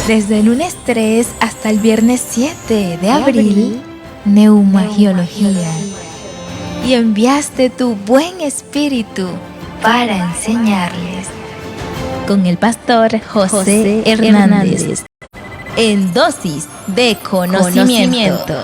Desde el lunes 3 hasta el viernes 7 de abril, Neumagiología. Y enviaste tu buen espíritu para enseñarles. Con el pastor José Hernández. En dosis de conocimiento.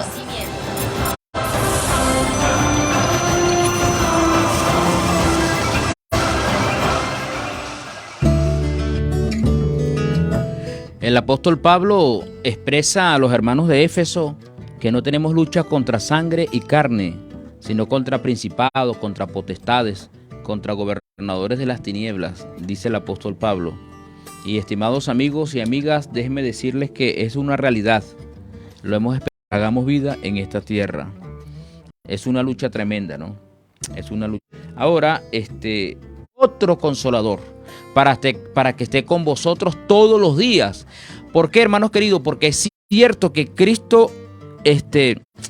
El apóstol Pablo expresa a los hermanos de Éfeso que no tenemos lucha contra sangre y carne, sino contra principados, contra potestades, contra gobernadores de las tinieblas, dice el apóstol Pablo. Y estimados amigos y amigas, déjenme decirles que es una realidad. Lo hemos esperado, hagamos vida en esta tierra. Es una lucha tremenda, ¿no? Es una lucha. Ahora, otro consolador para que esté con vosotros todos los días. ¿Por qué, hermanos queridos? Porque es cierto que Cristo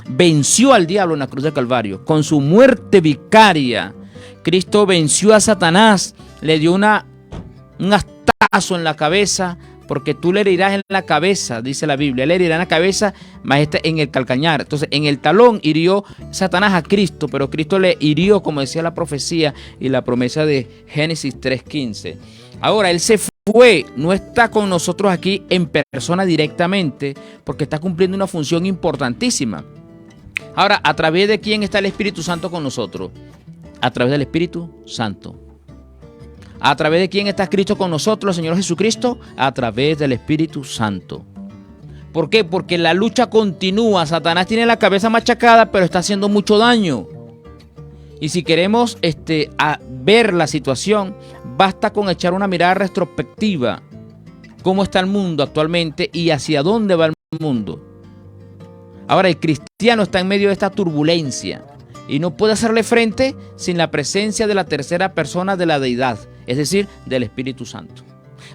venció al diablo en la cruz de Calvario. Con su muerte vicaria, Cristo venció a Satanás, le dio un astazo en la cabeza, porque tú le herirás en la cabeza, dice la Biblia. Le herirá en la cabeza, más en el calcañar. Entonces, en el talón hirió Satanás a Cristo, pero Cristo le hirió, como decía la profecía y la promesa de Génesis 3:15. Ahora, Él se fue, no está con nosotros aquí en persona directamente, porque está cumpliendo una función importantísima. Ahora, ¿a través de quién está el Espíritu Santo con nosotros? A través del Espíritu Santo. ¿A través de quién está Cristo con nosotros, el Señor Jesucristo? A través del Espíritu Santo. ¿Por qué? Porque la lucha continúa. Satanás tiene la cabeza machacada, pero está haciendo mucho daño. Y si queremos ver la situación, basta con echar una mirada retrospectiva. ¿Cómo está el mundo actualmente y hacia dónde va el mundo? Ahora, el cristiano está en medio de esta turbulencia y no puede hacerle frente sin la presencia de la tercera persona de la deidad, es decir, del Espíritu Santo.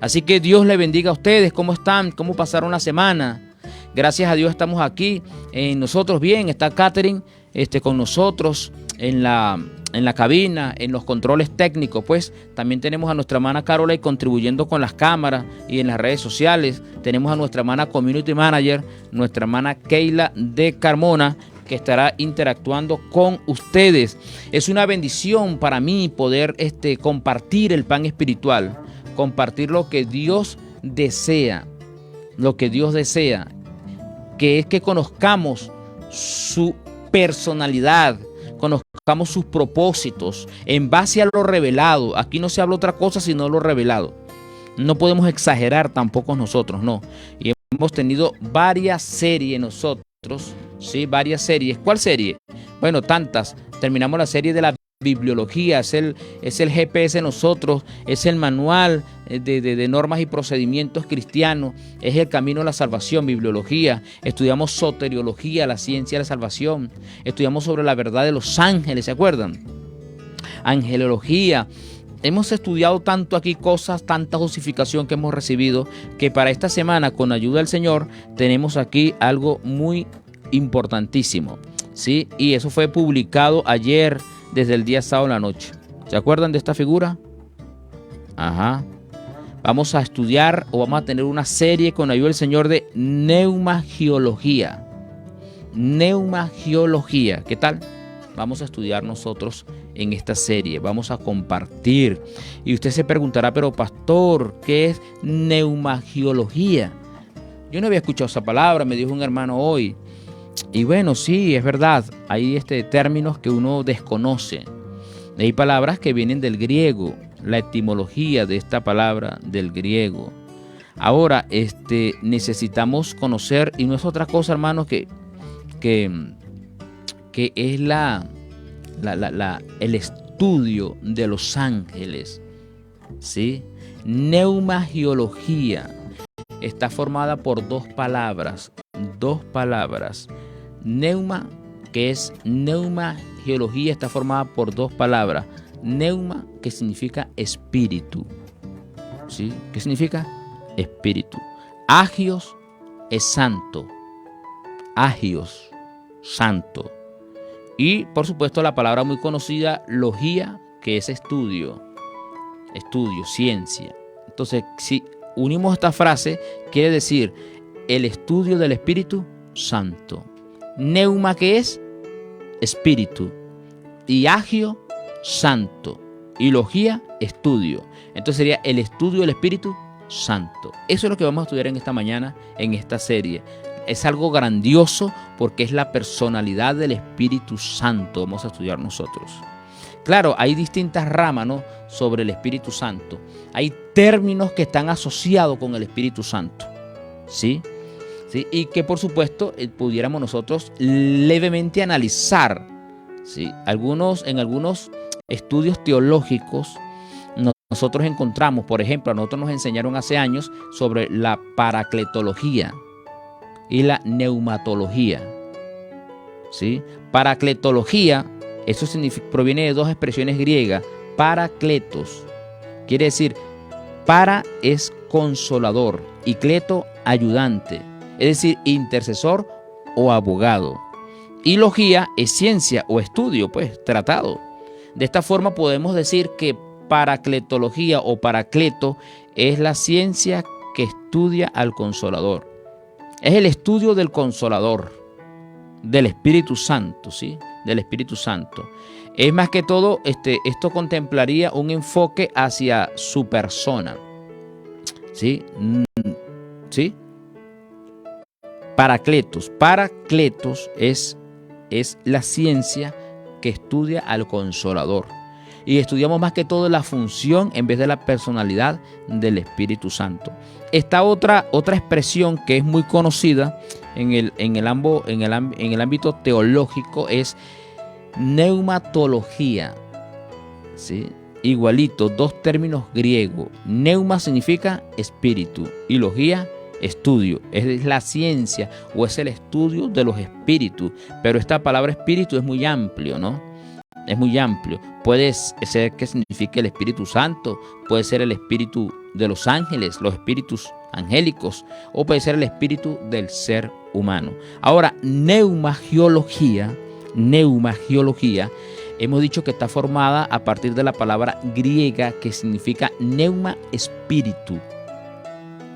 Así que Dios le bendiga a ustedes. ¿Cómo están? ¿Cómo pasaron la semana? Gracias a Dios estamos aquí. Nosotros bien, está Catherine con nosotros en la cabina, en los controles técnicos. Pues también tenemos a nuestra hermana Carola contribuyendo con las cámaras y en las redes sociales. Tenemos a nuestra hermana Community Manager, nuestra hermana Keila de Carmona, que estará interactuando con ustedes. Es una bendición para mí poder compartir el pan espiritual, compartir lo que Dios desea, que es que conozcamos su personalidad, conozcamos sus propósitos en base a lo revelado. Aquí no se habla otra cosa sino lo revelado. No podemos exagerar tampoco nosotros, no. Y hemos tenido varias series nosotros. Sí, varias series. ¿Cuál serie? Bueno, tantas. Terminamos la serie de la bibliología, es el GPS de nosotros, es el manual de normas y procedimientos cristianos, es el camino a la salvación, bibliología. Estudiamos soteriología, la ciencia de la salvación. Estudiamos sobre la verdad de los ángeles, ¿se acuerdan? Angelología. Hemos estudiado tanto aquí cosas, tanta justificación que hemos recibido, que para esta semana, con ayuda del Señor, tenemos aquí algo muy importantísimo, ¿sí? Y eso fue publicado ayer, desde el día sábado en la noche. ¿Se acuerdan de esta figura? Ajá. Vamos a estudiar o vamos a tener una serie con ayuda del Señor de neumagiología. Neumagiología. ¿Qué tal? Vamos a estudiar nosotros en esta serie, vamos a compartir. Y usted se preguntará, pero pastor, ¿qué es neumagiología? Yo no había escuchado esa palabra, me dijo un hermano hoy. Y bueno, sí, es verdad, hay términos que uno desconoce. Hay palabras que vienen del griego, la etimología de esta palabra del griego. Ahora, necesitamos conocer, y no es otra cosa, hermanos, que es el estudio de los ángeles, ¿sí? Neumagiología está formada por dos palabras. Neuma, que es neumagiología, está formada por dos palabras. Neuma, que significa espíritu, ¿sí? ¿Qué significa? Espíritu. Agios es santo. Agios, santo. Y por supuesto la palabra muy conocida, logía, que es estudio, ciencia. Entonces, si unimos esta frase, quiere decir el estudio del Espíritu Santo. Neuma, ¿qué es? Espíritu. Y agio, santo. Y logía, estudio. Entonces sería el estudio del Espíritu Santo. Eso es lo que vamos a estudiar en esta mañana, en esta serie. Es algo grandioso porque es la personalidad del Espíritu Santo. Vamos a estudiar nosotros. Claro, hay distintas ramas, ¿no?, sobre el Espíritu Santo. Hay términos que están asociados con el Espíritu Santo, ¿sí? ¿Sí? Y que por supuesto pudiéramos nosotros levemente analizar, ¿sí? En algunos estudios teológicos nosotros encontramos, por ejemplo, a nosotros nos enseñaron hace años sobre la paracletología y la neumatología, ¿sí? Paracletología, eso proviene de dos expresiones griegas. Paracletos quiere decir, para es consolador y cleto ayudante, es decir, intercesor o abogado. Y logía es ciencia o estudio, pues tratado. De esta forma podemos decir que paracletología o paracleto es la ciencia que estudia al Consolador. Es el estudio del Consolador, del Espíritu Santo, ¿sí? Del Espíritu Santo. Es más que todo, esto contemplaría un enfoque hacia su persona, ¿sí? ¿Sí? Paracletos es la ciencia que estudia al Consolador. Y estudiamos más que todo la función en vez de la personalidad del Espíritu Santo. Esta otra expresión que es muy conocida en el ámbito teológico es neumatología, ¿sí? Igualito, dos términos griegos. Neuma significa espíritu y logía, estudio. Es la ciencia o es el estudio de los espíritus. Pero esta palabra espíritu es muy amplio, ¿no? Es muy amplio. Puede ser que signifique el Espíritu Santo, puede ser el espíritu de los ángeles, los espíritus angélicos, o puede ser el espíritu del ser humano. Ahora, neumagiología, hemos dicho que está formada a partir de la palabra griega que significa neuma, espíritu.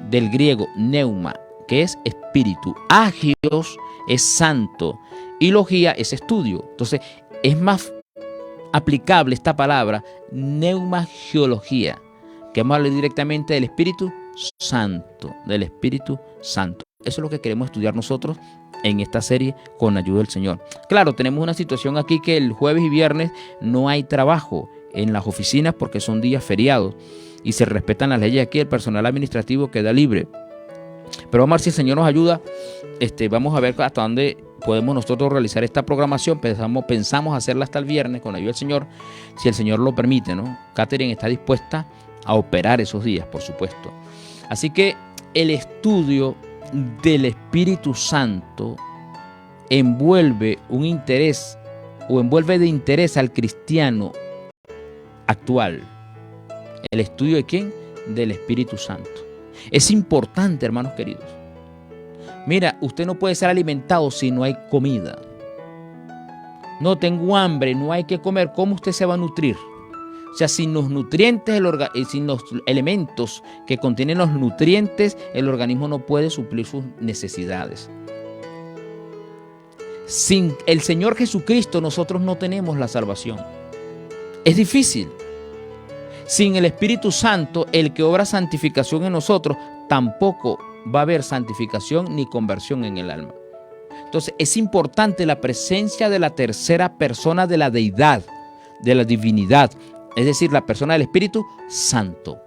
Del griego neuma, que es espíritu. Agios es santo y logía es estudio. Entonces, es más aplicable esta palabra neumagiología, que vamos a hablar directamente del Espíritu Santo, del Espíritu Santo. Eso es lo que queremos estudiar nosotros en esta serie con la ayuda del Señor. Claro, tenemos una situación aquí que el jueves y viernes no hay trabajo en las oficinas porque son días feriados y se respetan las leyes aquí, el personal administrativo queda libre. Pero vamos a ver si el Señor nos ayuda. Vamos a ver hasta dónde podemos nosotros realizar esta programación. Pensamos hacerla hasta el viernes con la ayuda del Señor, si el Señor lo permite, ¿no? Catherine está dispuesta a operar esos días, por supuesto. Así que el estudio del Espíritu Santo envuelve un interés o envuelve de interés al cristiano actual. ¿El estudio de quién? Del Espíritu Santo. Es importante, hermanos queridos. Mira, usted no puede ser alimentado si no hay comida. No tengo hambre, no hay que comer. ¿Cómo usted se va a nutrir? O sea, sin los nutrientes, sin los elementos que contienen los nutrientes, el organismo no puede suplir sus necesidades. Sin el Señor Jesucristo, nosotros no tenemos la salvación. Es difícil. Sin el Espíritu Santo, el que obra santificación en nosotros, tampoco va a haber santificación ni conversión en el alma. Entonces, es importante la presencia de la tercera persona de la deidad, de la divinidad, es decir, la persona del Espíritu Santo.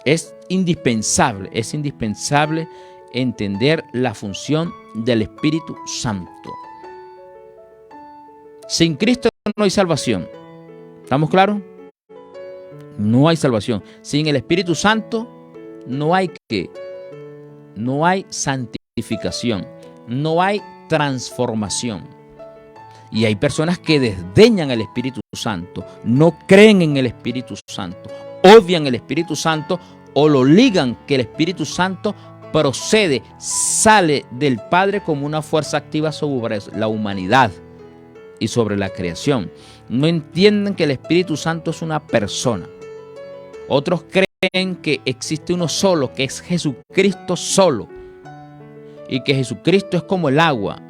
Es indispensable entender la función del Espíritu Santo. Sin Cristo no hay salvación. ¿Estamos claros? No hay salvación. Sin el Espíritu Santo no hay santificación, no hay transformación. Y hay personas que desdeñan el Espíritu Santo, no creen en el Espíritu Santo, odian el Espíritu Santo o lo ligan que el Espíritu Santo sale del Padre como una fuerza activa sobre la humanidad y sobre la creación. No entienden que el Espíritu Santo es una persona. Otros creen creen que existe uno solo, que es Jesucristo solo. Y que Jesucristo es como el agua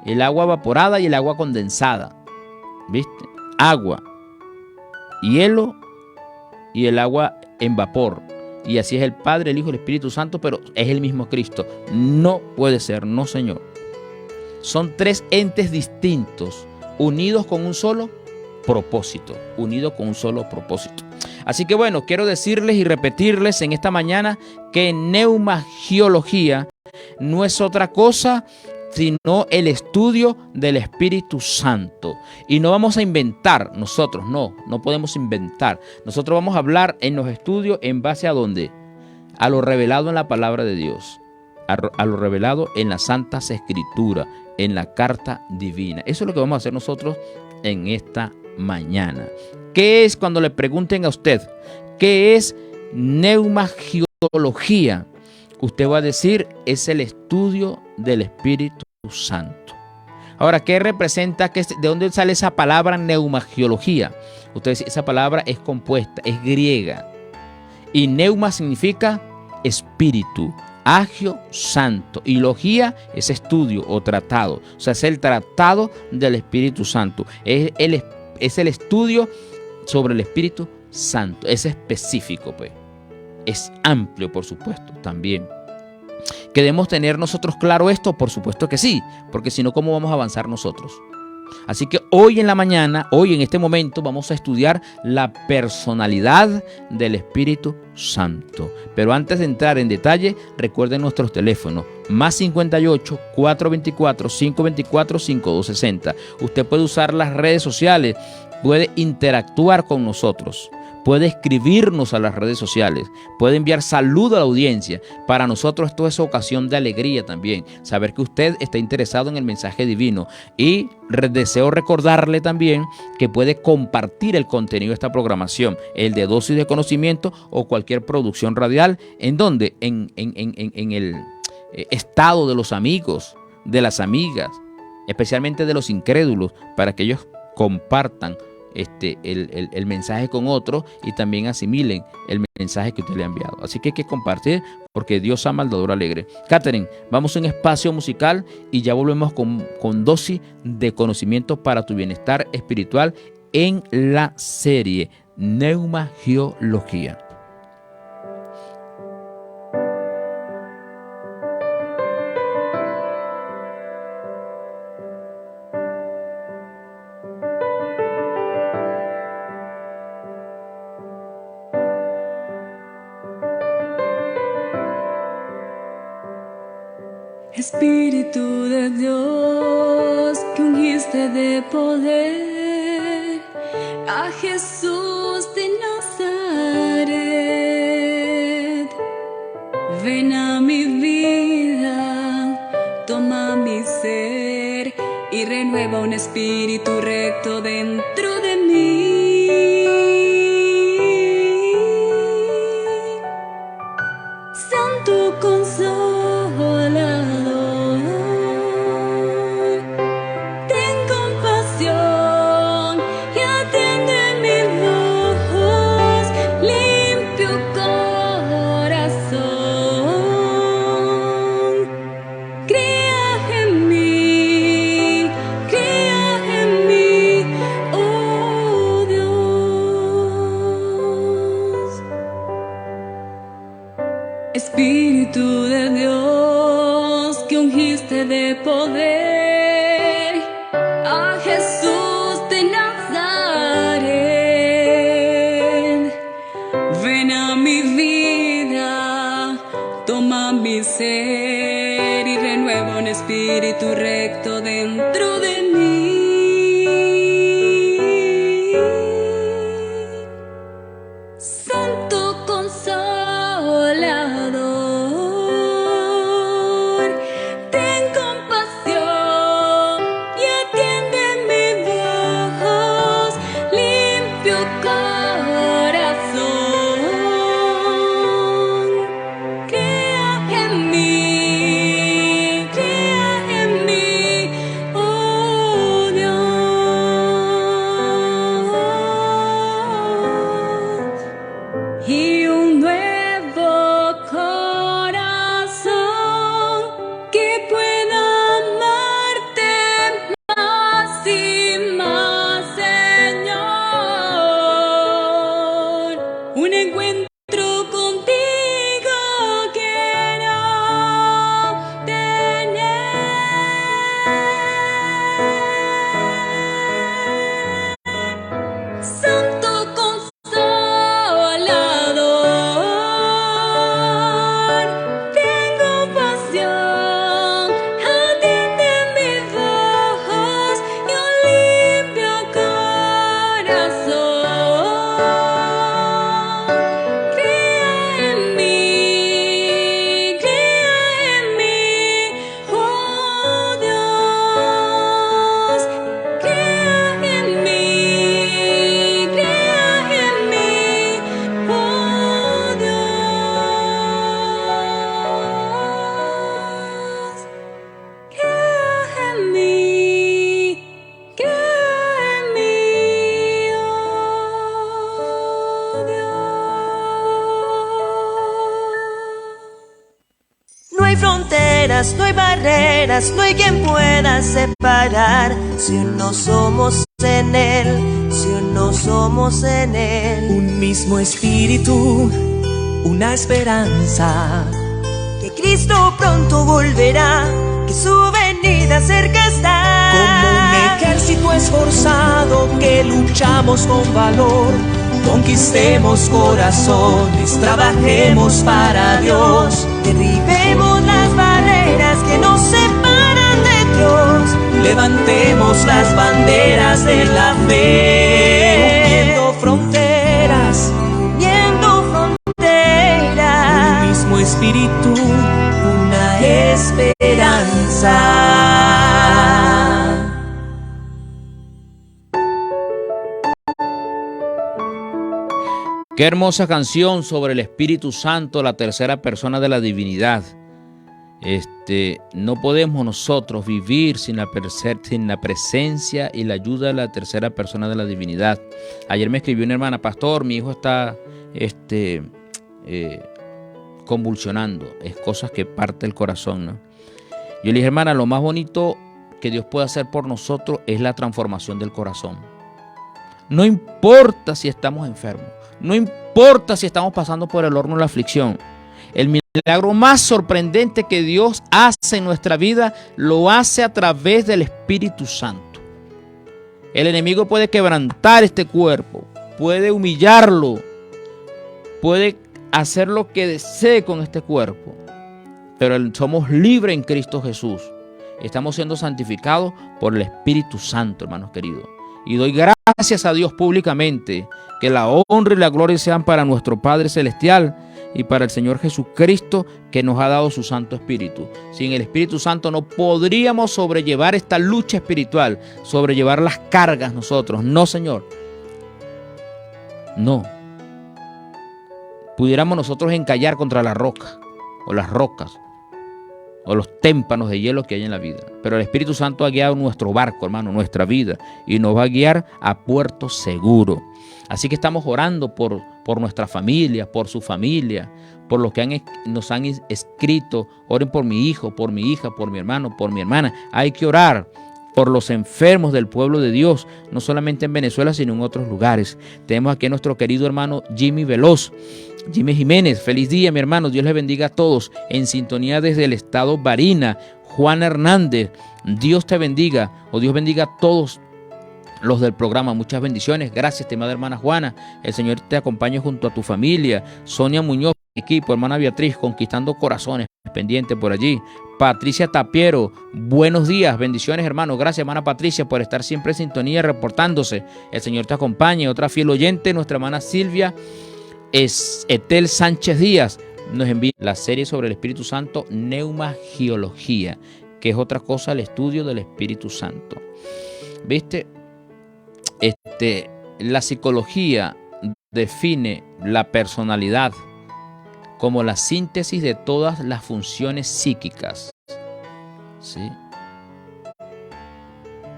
evaporada y el agua condensada. ¿Viste? Agua, hielo y el agua en vapor. Y así es el Padre, el Hijo y el Espíritu Santo, pero es el mismo Cristo. No puede ser, no, Señor. Son tres entes distintos, unidos con un solo propósito. Unidos con un solo propósito. Así que bueno, quiero decirles y repetirles en esta mañana que neumagiología no es otra cosa sino el estudio del Espíritu Santo. Y no vamos a inventar nosotros, no podemos inventar. Nosotros vamos a hablar en los estudios en base a ¿dónde? A lo revelado en la palabra de Dios, a lo revelado en las Santas Escrituras, en la carta divina. Eso es lo que vamos a hacer nosotros en esta mañana. ¿Qué es cuando le pregunten a usted qué es neumagiología? Usted va a decir, es el estudio del Espíritu Santo. Ahora, ¿qué representa? ¿De dónde sale esa palabra neumagiología? Usted dice, esa palabra es compuesta, es griega. Y neuma significa espíritu, agio, santo. Y logía es estudio o tratado. O sea, es el tratado del Espíritu Santo. Es el estudio sobre el Espíritu Santo. Es específico, pues. Es amplio, por supuesto, también. ¿Queremos tener nosotros claro esto? Por supuesto que sí, porque si no, ¿cómo vamos a avanzar nosotros? Así que hoy en la mañana, hoy en este momento, vamos a estudiar la personalidad del Espíritu Santo. Pero antes de entrar en detalle, recuerden nuestros teléfonos, más 58 424 524 5260. Usted puede usar las redes sociales, puede interactuar con nosotros. Puede escribirnos a las redes sociales, puede enviar saludo a la audiencia. Para nosotros esto es ocasión de alegría también, saber que usted está interesado en el mensaje divino. Y deseo recordarle también que puede compartir el contenido de esta programación, el de Dosis de Conocimiento o cualquier producción radial, en donde en el estado de los amigos, de las amigas, especialmente de los incrédulos, para que ellos compartan el mensaje con otros y también asimilen el mensaje que usted le ha enviado. Así que hay que compartir porque Dios ama al dador alegre. Catherine, vamos a un espacio musical y ya volvemos con dosis de conocimiento para tu bienestar espiritual en la serie Neumagiología. Espíritu de Dios, que ungiste de poder a Jesús de Nazaret. Ven a mi vida, toma mi ser y renueva un espíritu recto dentro de mí. Santo Consolador, Espíritu de Dios, que ungiste de poder a Jesús de Nazaret. Ven a mi vida, toma mi ser y renueva un espíritu recto dentro de mí. Santo Consolador, ten compasión y atiende mi voz, limpio corazón. Crea en mí, oh Dios, y un nuevo fronteras, no hay barreras, no hay quien pueda separar. Si uno somos en Él, si uno somos en Él. Un mismo espíritu, una esperanza. Que Cristo pronto volverá, que su venida cerca está. Como un ejército esforzado que luchamos con valor, conquistemos corazones, trabajemos para Dios. Derribemos las barreras que nos separan de Dios. Levantemos las banderas de la fe, uniendo fronteras, uniendo fronteras. un mismo espíritu, Una esperanza. Qué hermosa canción sobre el Espíritu Santo, la tercera persona de la divinidad. No podemos nosotros vivir sin la presencia y la ayuda de la tercera persona de la divinidad. Ayer me escribió una hermana: pastor, mi hijo está convulsionando. Es cosas que parte el corazón, ¿no? Yo le dije: hermana, lo más bonito que Dios puede hacer por nosotros es la transformación del corazón. No importa si estamos enfermos, no importa si estamos pasando por el horno de la aflicción. El milagro más sorprendente que Dios hace en nuestra vida lo hace a través del Espíritu Santo. El enemigo puede quebrantar este cuerpo, puede humillarlo, puede hacer lo que desee con este cuerpo, pero somos libres en Cristo Jesús. Estamos siendo santificados por el Espíritu Santo, hermanos queridos. Y doy gracias a Dios públicamente, que la honra y la gloria sean para nuestro Padre Celestial y para el Señor Jesucristo, que nos ha dado su Santo Espíritu. Sin el Espíritu Santo no podríamos sobrellevar esta lucha espiritual, sobrellevar las cargas nosotros. No, Señor. No. Pudiéramos nosotros encallar contra la roca o las rocas o los témpanos de hielo que hay en la vida. Pero el Espíritu Santo ha guiado nuestro barco, hermano, nuestra vida, y nos va a guiar a puerto seguro. Así que estamos orando por nuestra familia, por su familia, por los que nos han escrito. Oren por mi hijo, por mi hija, por mi hermano, por mi hermana. Hay que orar por los enfermos del pueblo de Dios, no solamente en Venezuela, sino en otros lugares. Tenemos aquí a nuestro querido hermano Jimmy Veloz. Jimmy Jiménez, feliz día, mi hermano. Dios les bendiga a todos. En sintonía desde el estado Barinas. Juan Hernández, Dios te bendiga, o Dios bendiga a todos los del programa. Muchas bendiciones. Gracias, estimada hermana Juana. El Señor te acompañe junto a tu familia. Sonia Muñoz, equipo, hermana Beatriz, conquistando corazones, pendiente por allí. Patricia Tapiero, buenos días, bendiciones, hermano. Gracias, hermana Patricia, por estar siempre en sintonía, reportándose. El Señor te acompañe. Otra fiel oyente, nuestra hermana Silvia Etel Sánchez Díaz, nos envía la serie sobre el Espíritu Santo, Neumagiología, que es otra cosa, el estudio del Espíritu Santo. ¿Viste? La psicología define la personalidad como la síntesis de todas las funciones psíquicas. ¿Sí?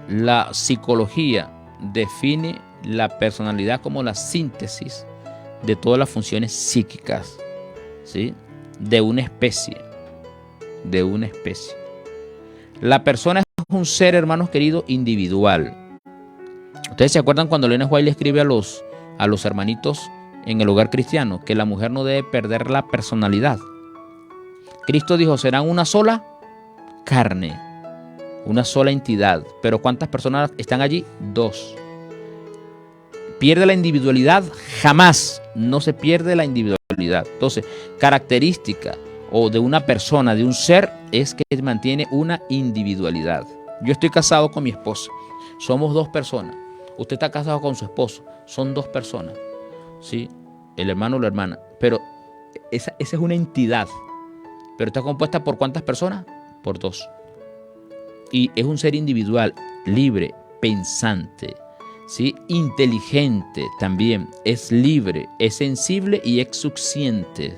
La psicología define la personalidad como la síntesis de todas las funciones psíquicas, ¿sí? de una especie. La persona es un ser, hermanos queridos, individual. ¿Ustedes se acuerdan cuando Elena White le escribe a los hermanitos en el hogar cristiano que la mujer no debe perder la personalidad? Cristo dijo: serán una sola carne, una sola entidad. Pero ¿cuántas personas están allí? Dos. ¿Pierde la individualidad? Jamás. No se pierde la individualidad. Entonces, característica o de una persona, de un ser, es que mantiene una individualidad. Yo estoy casado con mi esposa. Somos dos personas. Usted está casado con su esposo. Son dos personas. ¿Sí? El hermano o la hermana. Pero esa es una entidad. Pero está compuesta por ¿cuántas personas? Por dos. Y es un ser individual, libre, pensante, ¿sí? Inteligente también, es libre, es sensible y es subsiente.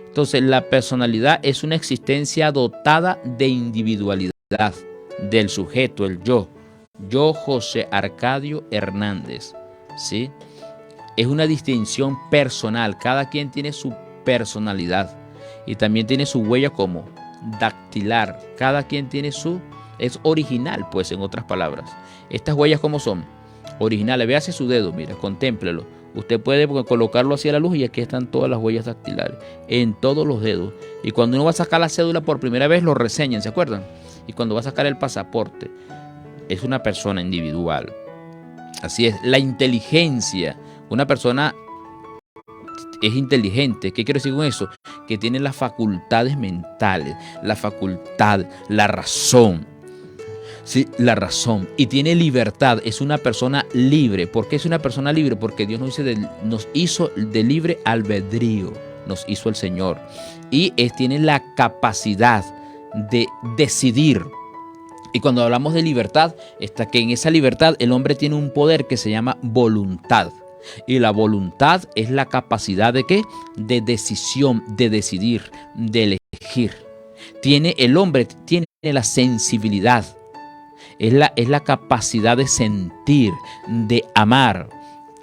Entonces, la personalidad es una existencia dotada de individualidad del sujeto, el yo. Yo, José Arcadio Hernández, ¿sí? Es una distinción personal. Cada quien tiene su personalidad y también tiene su huella como dactilar. Cada quien tiene es original, pues, en otras palabras. Estas huellas, ¿cómo son? Originales. Véase su dedo, mira, contémplelo. Usted puede colocarlo hacia la luz y aquí están todas las huellas dactilares, en todos los dedos. Y cuando uno va a sacar la cédula por primera vez, lo reseñan, ¿se acuerdan? Y cuando va a sacar el pasaporte, es una persona individual. Así es, la inteligencia. Una persona es inteligente. ¿Qué quiero decir con eso? Que tiene las facultades mentales, la facultad, la razón. Sí, la razón. Y tiene libertad. Es una persona libre. ¿Por qué es una persona libre? Porque Dios nos hizo de libre albedrío. Nos hizo el Señor. Y tiene la capacidad de decidir. Y cuando hablamos de libertad, está que en esa libertad el hombre tiene un poder que se llama voluntad. Y la voluntad es la capacidad de ¿qué? De decisión, de decidir, de elegir. El hombre tiene la sensibilidad. Es la capacidad de sentir, de amar.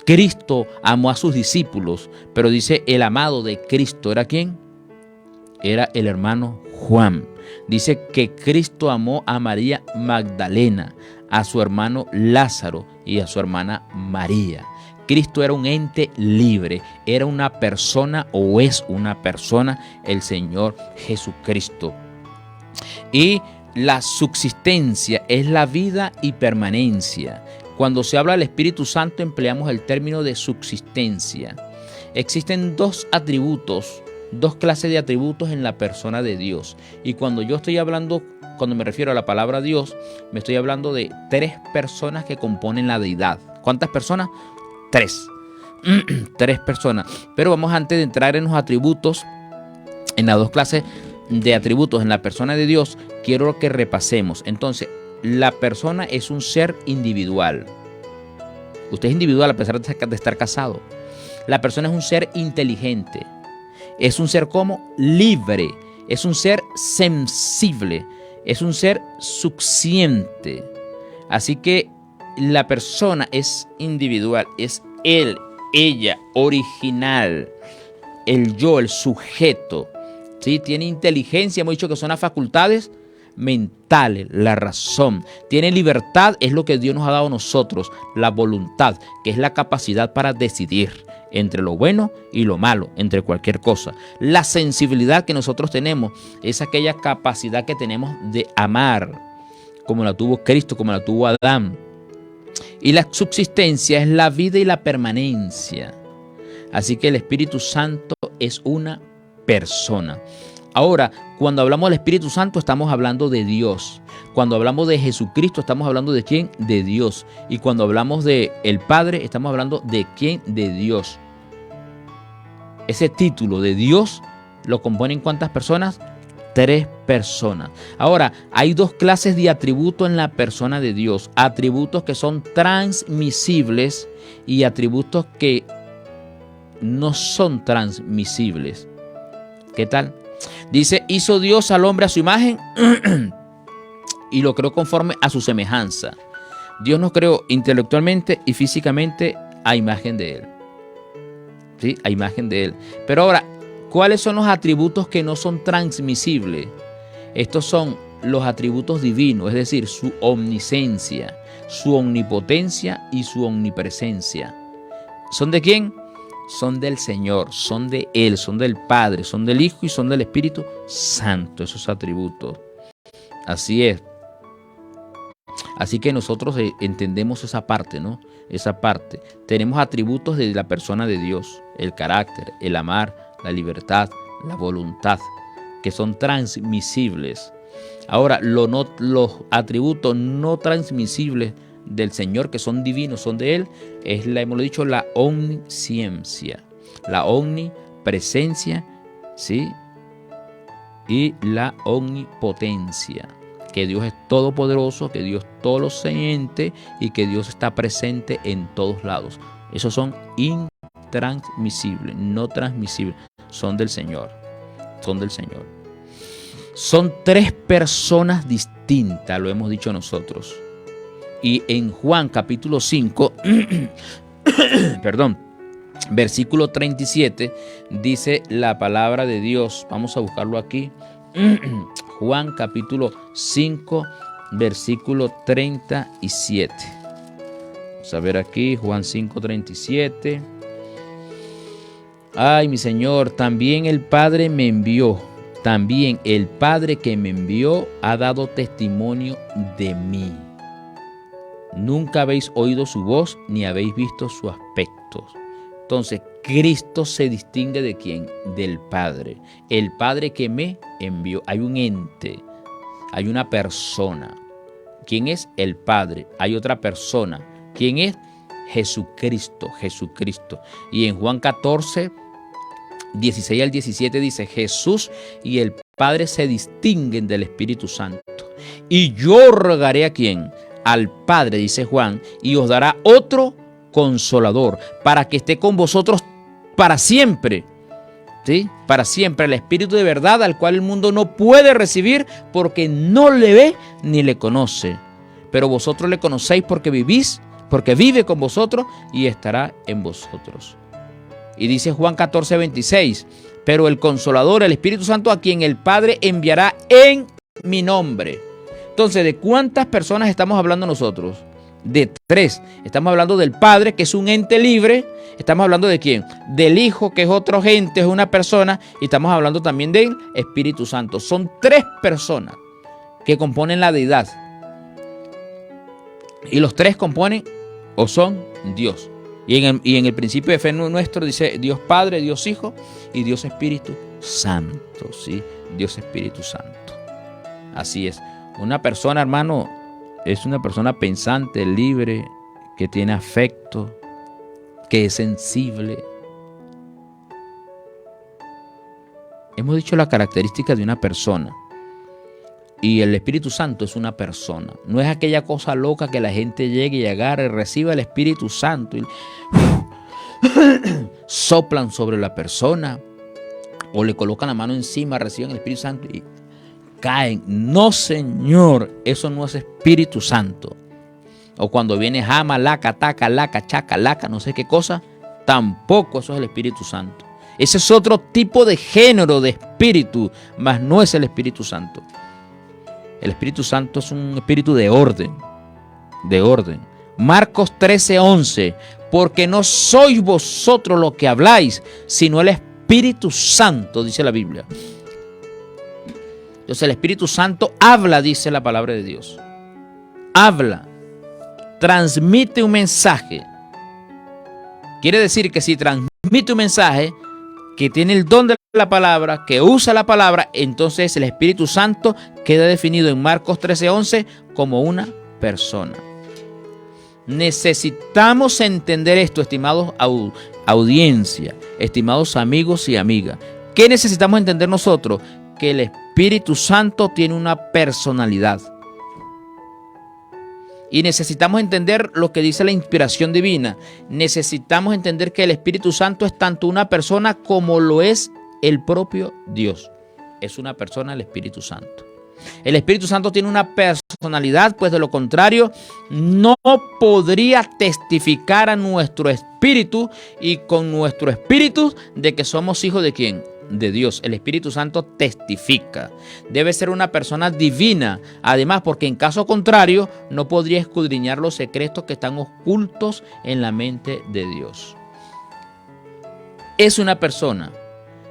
Cristo amó a sus discípulos, pero dice el amado de Cristo, ¿era quién? Era el hermano Juan. Dice que Cristo amó a María Magdalena, a su hermano Lázaro y a su hermana María. Cristo era un ente libre, era una persona o es una persona, el Señor Jesucristo. Y la subsistencia es la vida y permanencia. Cuando se habla del Espíritu Santo empleamos el término de subsistencia. Existen dos atributos, dos clases de atributos en la persona de Dios. Y cuando me refiero a la palabra Dios, me estoy hablando de tres personas que componen la deidad. ¿Cuántas personas? Tres. Tres personas. Pero vamos, antes de entrar en los atributos, en las dos clases de atributos en la persona de Dios, quiero que repasemos. Entonces, la persona es un ser individual. Usted es individual a pesar de estar casado. La persona es un ser inteligente. Es un ser como libre. Es un ser sensible. Es un ser suficiente. Así que la persona es individual. Es él, ella, original. El yo, el sujeto. ¿Sí? Tiene inteligencia, hemos dicho que son las facultades mentales, la razón. Tiene libertad, es lo que Dios nos ha dado a nosotros, la voluntad, que es la capacidad para decidir entre lo bueno y lo malo, entre cualquier cosa. La sensibilidad que nosotros tenemos es aquella capacidad que tenemos de amar, como la tuvo Cristo, como la tuvo Adán. Y la subsistencia es la vida y la permanencia. Así que el Espíritu Santo es una persona. Ahora, cuando hablamos del Espíritu Santo estamos hablando de Dios. Cuando hablamos de Jesucristo estamos hablando de ¿quién? De Dios. Y cuando hablamos de el Padre estamos hablando de ¿quién? De Dios. Ese título de Dios lo componen ¿cuántas personas? Tres personas. Ahora, hay dos clases de atributos en la persona de Dios. Atributos que son transmisibles y atributos que no son transmisibles. ¿Qué tal? Dice, hizo Dios al hombre a su imagen y lo creó conforme a su semejanza. Dios nos creó intelectualmente y físicamente a imagen de Él. ¿Sí? A imagen de Él. Pero ahora, ¿cuáles son los atributos que no son transmisibles? Estos son los atributos divinos, es decir, su omnisciencia, su omnipotencia y su omnipresencia. ¿Son de quién? Son del Señor, son de Él, son del Padre, son del Hijo y son del Espíritu Santo, esos atributos. Así es. Así que nosotros entendemos esa parte, ¿no? Esa parte. Tenemos atributos de la persona de Dios, el carácter, el amar, la libertad, la voluntad, que son transmisibles. Ahora, los atributos no transmisibles del Señor, que son divinos, son de Él, hemos dicho, la omnisciencia, la omnipresencia, ¿sí? Y la omnipotencia, que Dios es todopoderoso, que Dios es todo lo siente y que Dios está presente en todos lados. Esos son intransmisibles, no transmisibles, son del Señor, son del Señor. Son tres personas distintas, lo hemos dicho nosotros. Y en Juan capítulo 5, perdón, versículo 37, dice la palabra de Dios. Vamos a buscarlo aquí. Juan capítulo 5, versículo 37. Vamos a ver aquí, Juan 5, 37. Ay, mi Señor, también el Padre me envió. También el Padre que me envió ha dado testimonio de mí. Nunca habéis oído su voz ni habéis visto su aspecto. Entonces, Cristo se distingue ¿de quién? Del Padre. El Padre que me envió. Hay un ente, hay una persona. ¿Quién es? El Padre. Hay otra persona. ¿Quién es? Jesucristo, Jesucristo. Y en Juan 14, 16 al 17 dice, Jesús y el Padre se distinguen del Espíritu Santo. Y yo rogaré a quién? Al Padre, dice Juan, y os dará otro Consolador, para que esté con vosotros para siempre. ¿Sí? Para siempre, el Espíritu de verdad, al cual el mundo no puede recibir porque no le ve ni le conoce. Pero vosotros le conocéis porque vivís, porque vive con vosotros y estará en vosotros. Y dice Juan 14, 26, pero el Consolador, el Espíritu Santo, a quien el Padre enviará en mi nombre. Entonces, ¿de cuántas personas estamos hablando nosotros? De 3. Estamos hablando del Padre, que es un ente libre. Estamos hablando de quién? Del Hijo, que es otro ente, es una persona. Y estamos hablando también del Espíritu Santo. Son 3 personas que componen la deidad. Y los 3 componen o son Dios. Y en el principio de fe nuestro dice Dios Padre, Dios Hijo y Dios Espíritu Santo. ¿Sí? Dios Espíritu Santo. Así es. Una persona, hermano, es una persona pensante, libre, que tiene afecto, que es sensible. Hemos dicho la característica de una persona. Y el Espíritu Santo es una persona. No es aquella cosa loca que la gente llegue y agarre, reciba el Espíritu Santo y soplan sobre la persona o le colocan la mano encima, reciben el Espíritu Santo y caen. No, Señor, eso no es Espíritu Santo. O cuando viene jama, laca, taca, laca, chaca, laca, no sé qué cosa, tampoco eso es el Espíritu Santo. Ese es otro tipo de género de espíritu, mas no es el Espíritu Santo. El Espíritu Santo es un espíritu de orden, de orden. Marcos 13, 11, porque no sois vosotros los que habláis, sino el Espíritu Santo, dice la Biblia. Entonces el Espíritu Santo habla, dice la palabra de Dios. Habla, transmite un mensaje. Quiere decir que si transmite un mensaje, que tiene el don de la palabra, que usa la palabra, entonces el Espíritu Santo queda definido en Marcos 13:11 como una persona. Necesitamos entender esto, estimados audiencia, estimados amigos y amigas. ¿Qué necesitamos entender nosotros? Que el Espíritu Santo tiene una personalidad. Y necesitamos entender lo que dice la inspiración divina. Necesitamos entender que el Espíritu Santo es tanto una persona como lo es el propio Dios. Es una persona el Espíritu Santo. El Espíritu Santo tiene una personalidad, pues de lo contrario no podría testificar a nuestro espíritu y con nuestro espíritu de que somos hijos de ¿quién? De Dios. El Espíritu Santo testifica. Debe ser una persona divina, además, porque en caso contrario no podría escudriñar los secretos que están ocultos en la mente de Dios. Es una persona,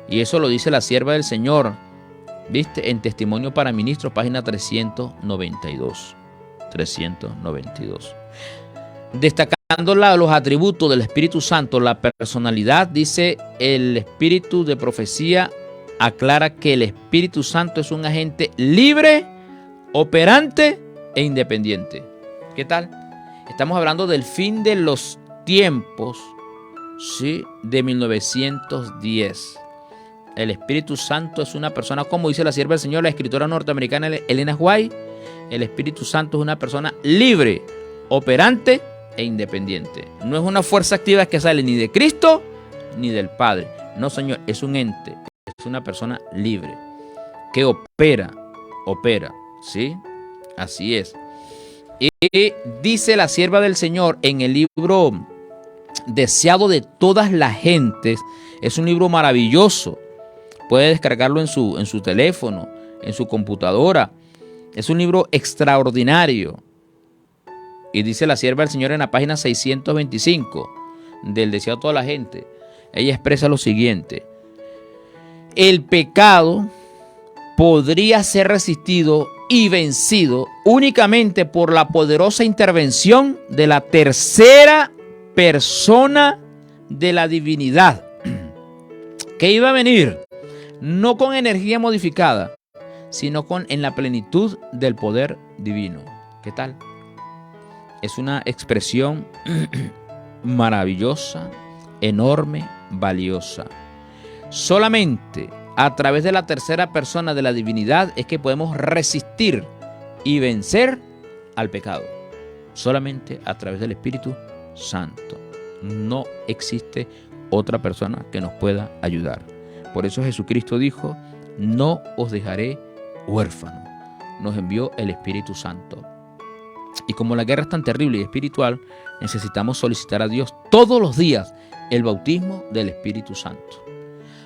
y eso lo dice la sierva del Señor, ¿viste? En Testimonio para Ministros, página 392. 392. Destacando los atributos del Espíritu Santo, la personalidad, dice el Espíritu de Profecía, aclara que el Espíritu Santo es un agente libre, operante e independiente. ¿Qué tal? Estamos hablando del fin de los tiempos, ¿sí? De 1910. El Espíritu Santo es una persona, como dice la sierva del Señor, la escritora norteamericana Elena White. El Espíritu Santo es una persona libre, operante e independiente. No es una fuerza activa que sale ni de Cristo ni del Padre. No, Señor, es un ente, es una persona libre que opera, ¿sí? Así es. Y dice la sierva del Señor en el libro Deseado de todas las gentes. Es un libro maravilloso. Puede descargarlo en su teléfono, en su computadora. Es un libro extraordinario. Y dice la sierva del Señor en la página 625 del Deseado de toda la gente. Ella expresa lo siguiente: el pecado podría ser resistido y vencido únicamente por la poderosa intervención de la tercera persona de la divinidad, que iba a venir no con energía modificada, sino en la plenitud del poder divino. ¿Qué tal? Es una expresión maravillosa, enorme, valiosa. Solamente a través de la tercera persona de la divinidad es que podemos resistir y vencer al pecado. Solamente a través del Espíritu Santo. No existe otra persona que nos pueda ayudar. Por eso Jesucristo dijo: no os dejaré huérfanos. Nos envió el Espíritu Santo. Y como la guerra es tan terrible y espiritual, necesitamos solicitar a Dios todos los días el bautismo del Espíritu Santo.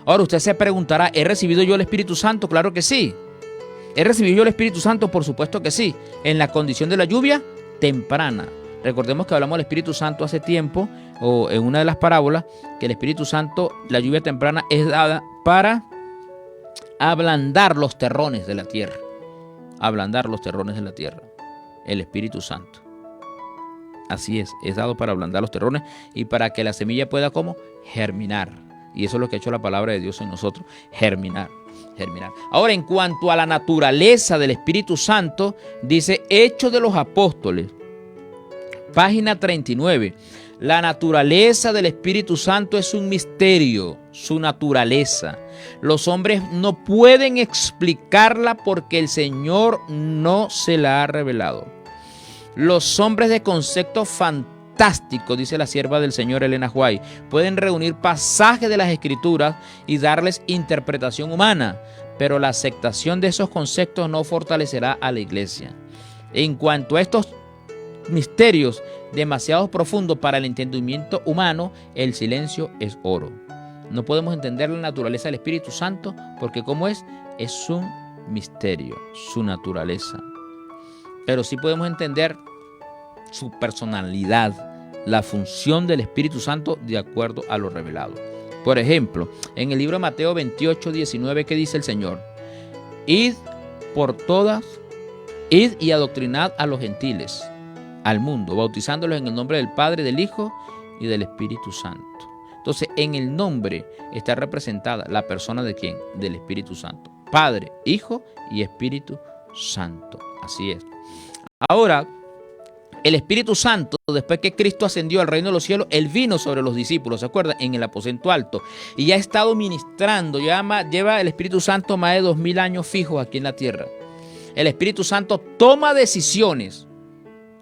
Ahora usted se preguntará: ¿he recibido yo el Espíritu Santo? Claro que sí. ¿He recibido yo el Espíritu Santo? Por supuesto que sí. En la condición de la lluvia temprana. Recordemos que hablamos del Espíritu Santo hace tiempo, o en una de las parábolas, que el Espíritu Santo, la lluvia temprana, es dada para ablandar los terrones de la tierra. Ablandar los terrones de la tierra. El Espíritu Santo. Así es dado para ablandar los terrones y para que la semilla pueda ¿cómo? Germinar. Y eso es lo que ha hecho la palabra de Dios en nosotros, germinar. Ahora, en cuanto a la naturaleza del Espíritu Santo, dice Hechos de los Apóstoles, página 39. La naturaleza del Espíritu Santo es un misterio, su naturaleza. Los hombres no pueden explicarla porque el Señor no se la ha revelado. Los hombres de concepto fantástico, dice la sierva del Señor Elena White, pueden reunir pasajes de las Escrituras y darles interpretación humana, pero la aceptación de esos conceptos no fortalecerá a la iglesia. En cuanto a estos misterios demasiado profundos para el entendimiento humano, el silencio es oro. No podemos entender la naturaleza del Espíritu Santo porque ¿cómo es? Es un misterio, su naturaleza. Pero sí podemos entender su personalidad, la función del Espíritu Santo de acuerdo a lo revelado. Por ejemplo, en el libro de Mateo 28, 19, ¿qué dice el Señor? Id y adoctrinad a los gentiles, al mundo, bautizándolos en el nombre del Padre, del Hijo y del Espíritu Santo. Entonces, en el nombre está representada la persona de ¿quién? Del Espíritu Santo. Padre, Hijo y Espíritu Santo. Así es. Ahora, el Espíritu Santo, después que Cristo ascendió al reino de los cielos, Él vino sobre los discípulos, ¿se acuerdan? En el aposento alto. Y ha estado ministrando, lleva el Espíritu Santo más de 2000 años fijos aquí en la tierra. El Espíritu Santo toma decisiones.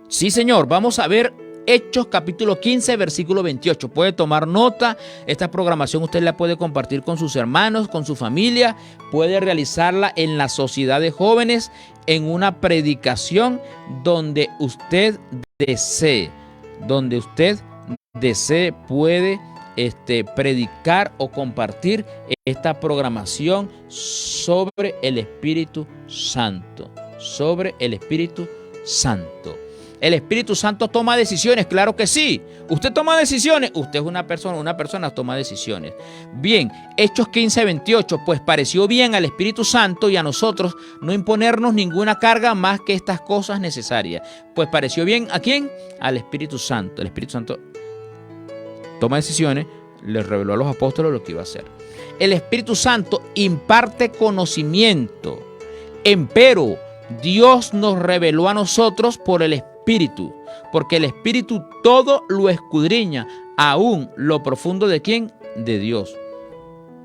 Sí, Señor, vamos a ver Hechos capítulo 15, versículo 28. Puede tomar nota. Esta programación usted la puede compartir con sus hermanos, con su familia. Puede realizarla en la sociedad de jóvenes, en una predicación donde usted desee. Puede predicar o compartir esta programación sobre el Espíritu Santo. Sobre el Espíritu Santo. ¿El Espíritu Santo toma decisiones? Claro que sí. ¿Usted toma decisiones? Usted es una persona toma decisiones. Bien, Hechos 15, 28, pues pareció bien al Espíritu Santo y a nosotros no imponernos ninguna carga más que estas cosas necesarias. Pues pareció bien ¿a quién? Al Espíritu Santo. El Espíritu Santo toma decisiones, les reveló a los apóstoles lo que iba a hacer. El Espíritu Santo imparte conocimiento. Empero, Dios nos reveló a nosotros por el Espíritu, porque el Espíritu todo lo escudriña, aún lo profundo de ¿quién? De Dios.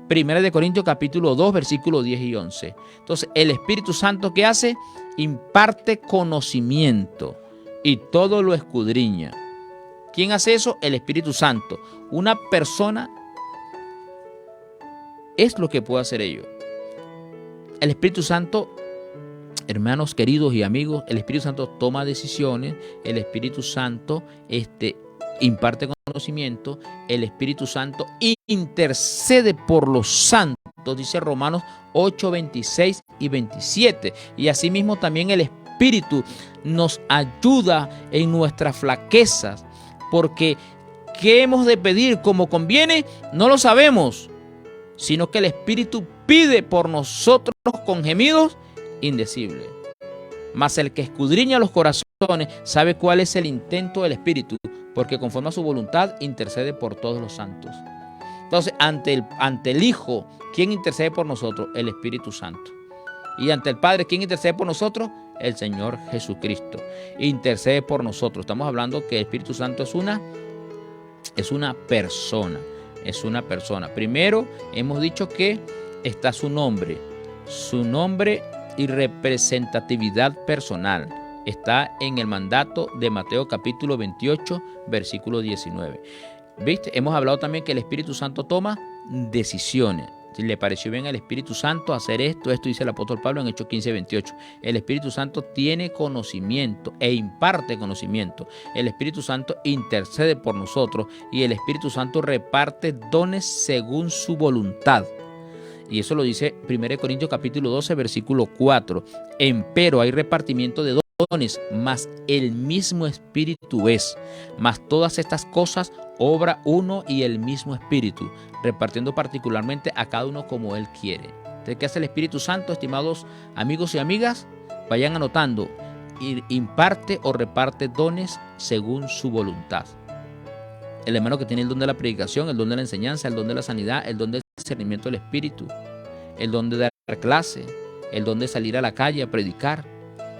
1 Corintios capítulo 2, versículos 10 y 11. Entonces, el Espíritu Santo, ¿qué hace? Imparte conocimiento y todo lo escudriña. ¿Quién hace eso? El Espíritu Santo. Una persona es lo que puede hacer ello. El Espíritu Santo, hermanos queridos y amigos, el Espíritu Santo toma decisiones, el Espíritu Santo imparte conocimiento, el Espíritu Santo intercede por los santos, dice Romanos 8, 26 y 27. Y asimismo también el Espíritu nos ayuda en nuestras flaquezas, porque ¿qué hemos de pedir como conviene? No lo sabemos, sino que el Espíritu pide por nosotros con gemidos indecibles. Mas el que escudriña los corazones sabe cuál es el intento del Espíritu, porque conforme a su voluntad intercede por todos los santos. Entonces, ante el Hijo, ¿quién intercede por nosotros? El Espíritu Santo. Y ante el Padre, ¿quién intercede por nosotros? El Señor Jesucristo. Intercede por nosotros. Estamos hablando que el Espíritu Santo es una persona. Es una persona. Primero, hemos dicho que está su nombre y representatividad personal. Está en el mandato de Mateo capítulo 28, versículo 19. ¿Viste? Hemos hablado también que el Espíritu Santo toma decisiones. Si le pareció bien al Espíritu Santo hacer esto dice el apóstol Pablo en Hechos 15, 28. El Espíritu Santo tiene conocimiento e imparte conocimiento. El Espíritu Santo intercede por nosotros y el Espíritu Santo reparte dones según su voluntad. Y eso lo dice 1 Corintios capítulo 12, versículo 4. Empero hay repartimiento de dones, mas el mismo Espíritu es. Mas todas estas cosas obra uno y el mismo Espíritu, repartiendo particularmente a cada uno como Él quiere. Entonces, ¿qué hace el Espíritu Santo, estimados amigos y amigas? Vayan anotando. Imparte o reparte dones según su voluntad. El hermano que tiene el don de la predicación, el don de la enseñanza, el don de la sanidad, el don del discernimiento del Espíritu, el don de dar clase, el don de salir a la calle a predicar,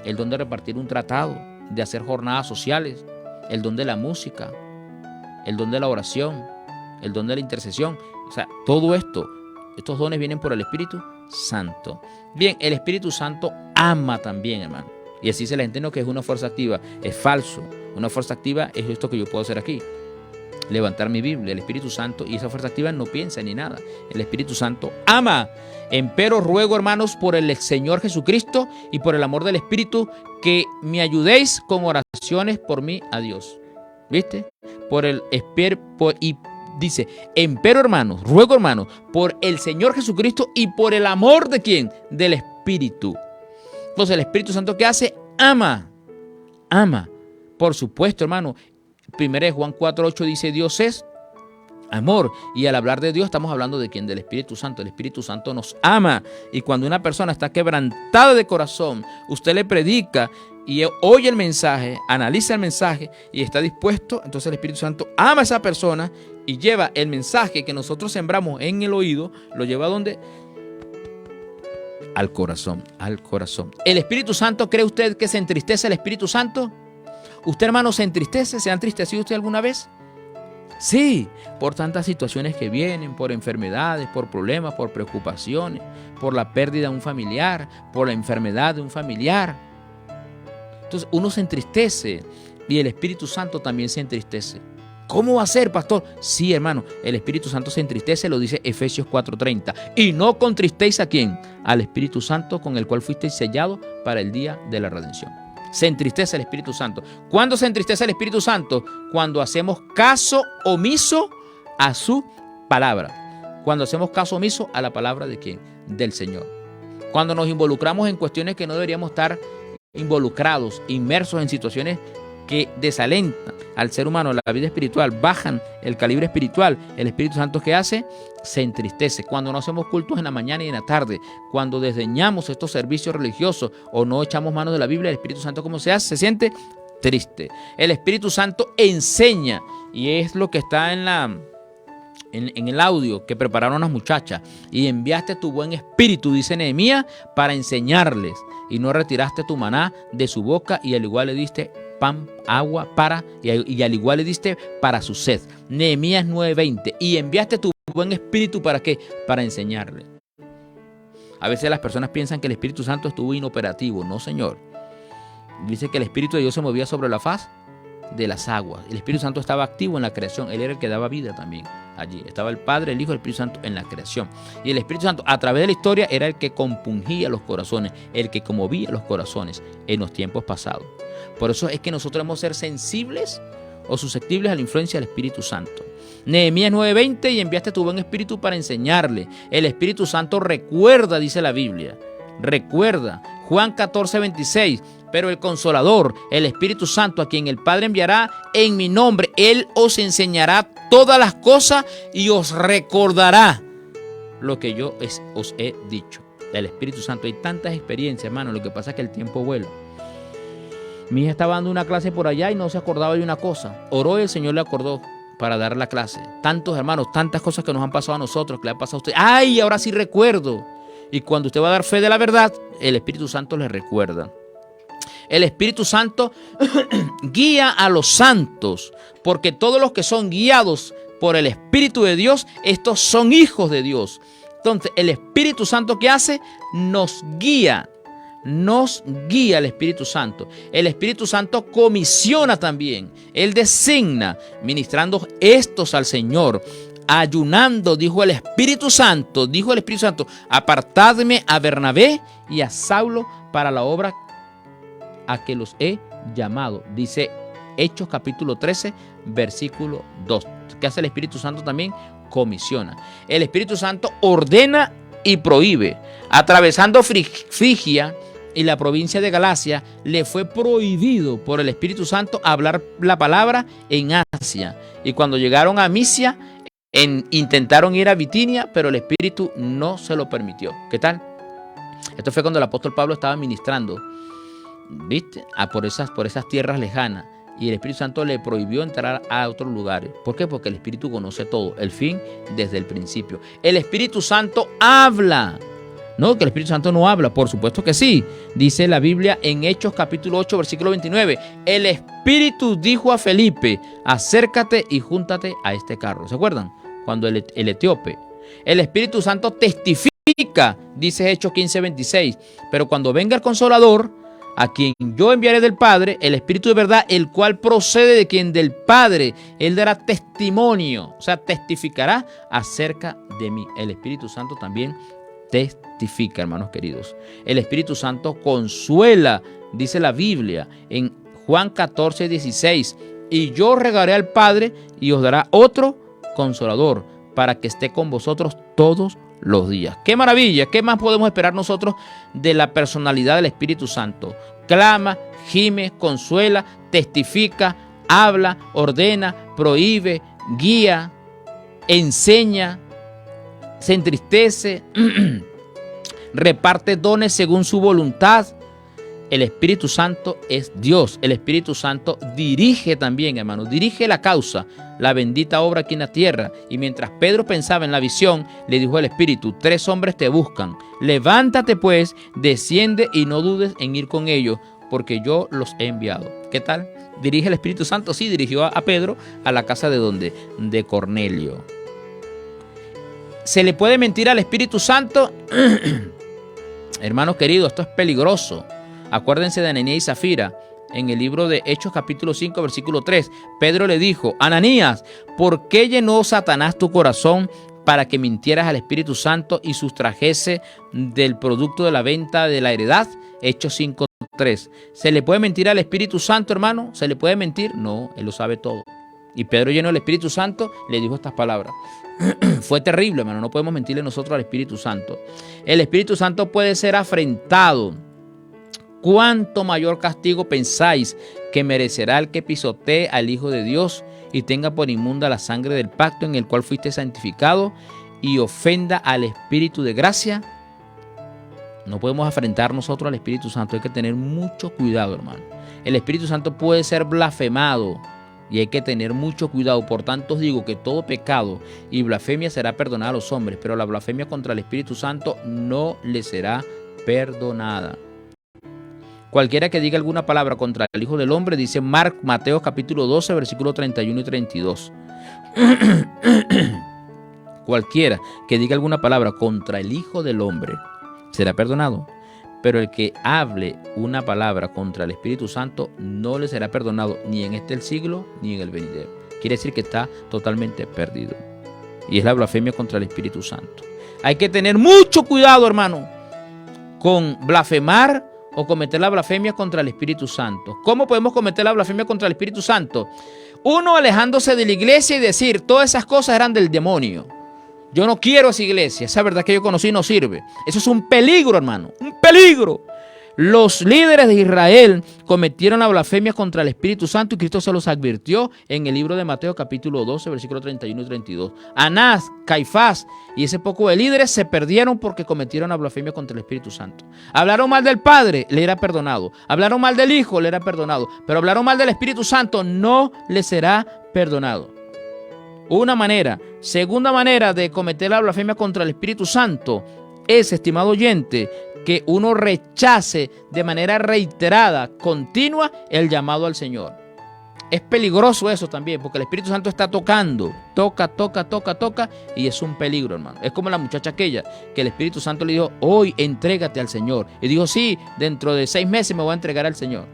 el don de repartir un tratado, de hacer jornadas sociales, el don de la música, el don de la oración, el don de la intercesión. O sea, todo estos dones vienen por el Espíritu Santo. Bien, el Espíritu Santo ama también, hermano. Y así se la gente no que es una fuerza activa. Es falso. Una fuerza activa es esto que yo puedo hacer aquí. Levantar mi Biblia. El Espíritu Santo, y esa fuerza activa no piensa ni nada. El Espíritu Santo ama. Empero ruego, hermanos, por el Señor Jesucristo y por el amor del Espíritu, que me ayudéis con oraciones por mí a Dios. ¿Viste? Y dice, empero, hermanos, ruego, hermanos, por el Señor Jesucristo y por el amor ¿de quién? Del Espíritu. Entonces, el Espíritu Santo, ¿qué hace? Ama. Por supuesto, hermano. 1 Juan 4:8 dice, Dios es amor. Y al hablar de Dios estamos hablando ¿de quién? Del Espíritu Santo. El Espíritu Santo nos ama. Y cuando una persona está quebrantada de corazón, usted le predica y oye el mensaje, analiza el mensaje y está dispuesto, entonces el Espíritu Santo ama a esa persona y lleva el mensaje que nosotros sembramos en el oído, lo lleva ¿a dónde? Al corazón. ¿El Espíritu Santo, cree usted que se entristece el Espíritu Santo? ¿Usted, hermano, se entristece? ¿Se ha entristecido usted alguna vez? Sí, por tantas situaciones que vienen, por enfermedades, por problemas, por preocupaciones, por la pérdida de un familiar, por la enfermedad de un familiar. Entonces uno se entristece y el Espíritu Santo también se entristece. ¿Cómo va a ser, pastor? Sí, hermano, el Espíritu Santo se entristece, lo dice Efesios 4:30. Y no contristéis ¿a quién? Al Espíritu Santo, con el cual fuisteis sellados para el día de la redención. Se entristece el Espíritu Santo. ¿Cuándo se entristece el Espíritu Santo? Cuando hacemos caso omiso a su palabra. Cuando hacemos caso omiso a la palabra ¿de quién? Del Señor. Cuando nos involucramos en cuestiones que no deberíamos estar involucrados, inmersos en situaciones que desalentan al ser humano, la vida espiritual, bajan el calibre espiritual. El Espíritu Santo, ¿qué hace? Se entristece. Cuando no hacemos cultos en la mañana y en la tarde, cuando desdeñamos estos servicios religiosos o no echamos manos de la Biblia, el Espíritu Santo, ¿cómo se hace? Se siente triste. El Espíritu Santo enseña, y es lo que está en el audio que prepararon las muchachas. Y enviaste tu buen espíritu, dice Nehemías, para enseñarles, y no retiraste tu maná de su boca, y al igual le diste pan, agua y al igual le diste para su sed. Nehemías 9:20. Y enviaste tu buen espíritu, ¿para qué? Para enseñarle. A veces las personas piensan que el Espíritu Santo estuvo inoperativo. No, Señor. Dice que el Espíritu de Dios se movía sobre la faz de las aguas. El Espíritu Santo estaba activo en la creación. Él era el que daba vida también. Allí estaba el Padre, el Hijo y el Espíritu Santo en la creación. Y el Espíritu Santo, a través de la historia, era el que compungía los corazones, el que conmovía los corazones en los tiempos pasados. Por eso es que nosotros debemos ser sensibles o susceptibles a la influencia del Espíritu Santo. Nehemías 9:20, y enviaste tu buen espíritu para enseñarle. El Espíritu Santo recuerda, dice la Biblia. Recuerda. Juan 14:26, pero el Consolador, el Espíritu Santo, a quien el Padre enviará en mi nombre, Él os enseñará todas las cosas y os recordará lo que yo os he dicho. El Espíritu Santo, hay tantas experiencias, hermano, lo que pasa es que el tiempo vuela. Mi hija estaba dando una clase por allá y no se acordaba de una cosa. Oró y el Señor le acordó para dar la clase. Tantos hermanos, tantas cosas que nos han pasado a nosotros, que le ha pasado a usted. ¡Ay, ahora sí recuerdo! Y cuando usted va a dar fe de la verdad, el Espíritu Santo le recuerda. El Espíritu Santo guía a los santos, porque todos los que son guiados por el Espíritu de Dios, estos son hijos de Dios. Entonces, el Espíritu Santo, ¿qué hace? Nos guía el Espíritu Santo. El Espíritu Santo comisiona también. Él designa, ministrando estos al Señor. Ayunando, dijo el Espíritu Santo, apartadme a Bernabé y a Saulo para la obra a que los he llamado. Dice Hechos capítulo 13, versículo 2. ¿Qué hace el Espíritu Santo también? Comisiona. El Espíritu Santo ordena y prohíbe. Atravesando Frigia y la provincia de Galacia, le fue prohibido por el Espíritu Santo hablar la palabra en Asia. Y cuando llegaron a Misia, intentaron ir a Bitinia, pero el Espíritu no se lo permitió. ¿Qué tal? Esto fue cuando el apóstol Pablo estaba ministrando, ¿viste? Por esas tierras lejanas. Y el Espíritu Santo le prohibió entrar a otros lugares. ¿Por qué? Porque el Espíritu conoce todo, el fin desde el principio. El Espíritu Santo habla. No, que el Espíritu Santo no habla, por supuesto que sí. Dice la Biblia en Hechos capítulo 8, versículo 29. El Espíritu dijo a Felipe, acércate y júntate a este carro. ¿Se acuerdan? Cuando el etíope. El Espíritu Santo testifica, dice Hechos 15, 26. Pero cuando venga el Consolador, a quien yo enviaré del Padre, el Espíritu de verdad, el cual procede de quien del Padre, Él dará testimonio, o sea, testificará acerca de mí. El Espíritu Santo también testifica, hermanos queridos. El Espíritu Santo consuela, dice la Biblia en Juan 14, 16. Y yo rogaré al Padre y os dará otro Consolador para que esté con vosotros todos los días. ¡Qué maravilla! ¿Qué más podemos esperar nosotros de la personalidad del Espíritu Santo? Clama, gime, consuela, testifica, habla, ordena, prohíbe, guía, enseña, se entristece, reparte dones según su voluntad. El Espíritu Santo es Dios. El Espíritu Santo dirige también, hermanos. Dirige la causa, la bendita obra aquí en la tierra. Y mientras Pedro pensaba en la visión, le dijo el Espíritu, 3 hombres te buscan. Levántate pues, desciende y no dudes en ir con ellos, porque yo los he enviado. ¿Qué tal? ¿Dirige el Espíritu Santo? Sí, dirigió a Pedro a la casa de ¿dónde? De Cornelio. ¿Se le puede mentir al Espíritu Santo? Hermanos queridos, esto es peligroso. Acuérdense de Ananías y Zafira en el libro de Hechos capítulo 5 versículo 3. Pedro le dijo, Ananías, ¿por qué llenó Satanás tu corazón para que mintieras al Espíritu Santo y sustrajese del producto de la venta de la heredad? Hechos 5, 3. ¿Se le puede mentir al Espíritu Santo, hermano? ¿Se le puede mentir? No, Él lo sabe todo. Y Pedro, lleno del Espíritu Santo, le dijo estas palabras. Fue terrible, hermano. No podemos mentirle nosotros al Espíritu Santo. El Espíritu Santo puede ser afrentado. ¿Cuánto mayor castigo pensáis que merecerá el que pisotee al Hijo de Dios y tenga por inmunda la sangre del pacto en el cual fuiste santificado y ofenda al Espíritu de gracia? No podemos afrentar nosotros al Espíritu Santo. Hay que tener mucho cuidado, hermano. El Espíritu Santo puede ser blasfemado y hay que tener mucho cuidado. Por tanto os digo que todo pecado y blasfemia será perdonada a los hombres, pero la blasfemia contra el Espíritu Santo no le será perdonada. Cualquiera que diga alguna palabra contra el Hijo del Hombre, dice Mateo capítulo 12, versículos 31 y 32. Cualquiera que diga alguna palabra contra el Hijo del Hombre será perdonado, pero el que hable una palabra contra el Espíritu Santo no le será perdonado ni en este siglo ni en el venidero. Quiere decir que está totalmente perdido. Y es la blasfemia contra el Espíritu Santo. Hay que tener mucho cuidado, hermano, con blasfemar o cometer la blasfemia contra el Espíritu Santo. ¿Cómo podemos cometer la blasfemia contra el Espíritu Santo? Uno alejándose de la iglesia y decir, todas esas cosas eran del demonio. Yo no quiero esa iglesia, esa verdad que yo conocí no sirve. Eso es un peligro, hermano, un peligro. Los líderes de Israel cometieron la blasfemia contra el Espíritu Santo y Cristo se los advirtió en el libro de Mateo capítulo 12, versículos 31 y 32. Anás, Caifás y ese poco de líderes se perdieron porque cometieron la blasfemia contra el Espíritu Santo. Hablaron mal del Padre, le era perdonado. Hablaron mal del Hijo, le era perdonado. Pero hablaron mal del Espíritu Santo, no le será perdonado. Una manera. Segunda manera de cometer la blasfemia contra el Espíritu Santo es, estimado oyente, que uno rechace de manera reiterada, continua, el llamado al Señor. Es peligroso eso también, porque el Espíritu Santo está tocando, toca, y es un peligro, hermano. Es como la muchacha aquella, que el Espíritu Santo le dijo, hoy entrégate al Señor. Y dijo, sí, dentro de 6 meses me voy a entregar al Señor.